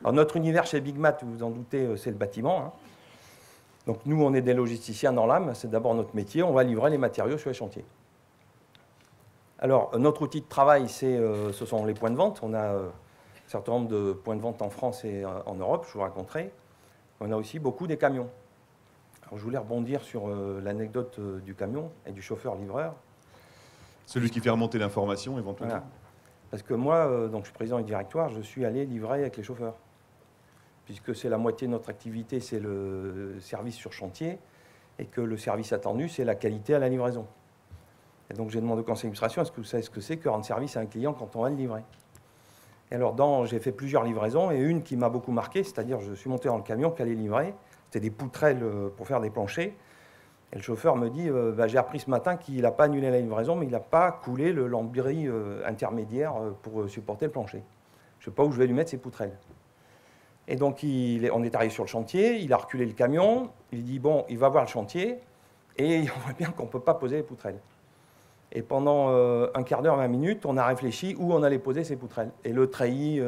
Alors, notre univers chez Big Mat, vous vous en doutez, c'est le bâtiment, hein. Donc nous, on est des logisticiens dans l'âme, c'est d'abord notre métier, on va livrer les matériaux sur les chantiers. Alors, notre outil de travail, ce sont les points de vente. On a un certain nombre de points de vente en France et en Europe, je vous raconterai. On a aussi beaucoup des camions. Alors, je voulais rebondir sur l'anecdote du camion et du chauffeur-livreur. Celui qui fait remonter l'information, éventuellement. Voilà. Parce que moi, donc, je suis président du directoire, je suis allé livrer avec les chauffeurs. Puisque c'est la moitié de notre activité, c'est le service sur chantier, et que le service attendu, c'est la qualité à la livraison. Et donc j'ai demandé au conseil d'administration, est-ce que vous savez ce que c'est que rendre service à un client quand on va le livrer? Et alors j'ai fait plusieurs livraisons, et une qui m'a beaucoup marqué, c'est-à-dire je suis monté dans le camion qui allait livrer, c'était des poutrelles pour faire des planchers, et le chauffeur me dit, j'ai appris ce matin qu'il n'a pas annulé la livraison, mais il n'a pas coulé le lambris intermédiaire pour supporter le plancher. Je ne sais pas où je vais lui mettre ces poutrelles. Et donc, on est arrivé sur le chantier, il a reculé le camion, il dit, bon, il va voir le chantier, et on voit bien qu'on ne peut pas poser les poutrelles. Et pendant un quart d'heure, 20 minutes, on a réfléchi où on allait poser ces poutrelles. Et le treillis,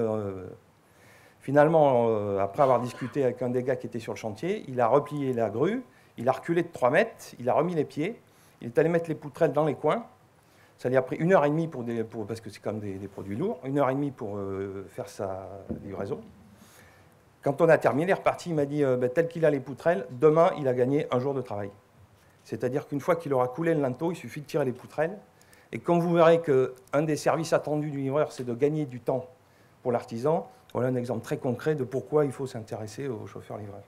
finalement, après avoir discuté avec un des gars qui était sur le chantier, il a replié la grue, il a reculé de 3 mètres, il a remis les pieds, il est allé mettre les poutrelles dans les coins. Ça lui a pris 1h30 parce que c'est quand même des produits lourds, 1h30 pour faire sa livraison. Quand on a terminé, il est reparti, il m'a dit, tel qu'il a les poutrelles, demain, il a gagné un jour de travail. C'est-à-dire qu'une fois qu'il aura coulé le linteau, il suffit de tirer les poutrelles. Et comme vous verrez qu'un des services attendus du livreur, c'est de gagner du temps pour l'artisan, voilà un exemple très concret de pourquoi il faut s'intéresser aux chauffeurs-livreurs.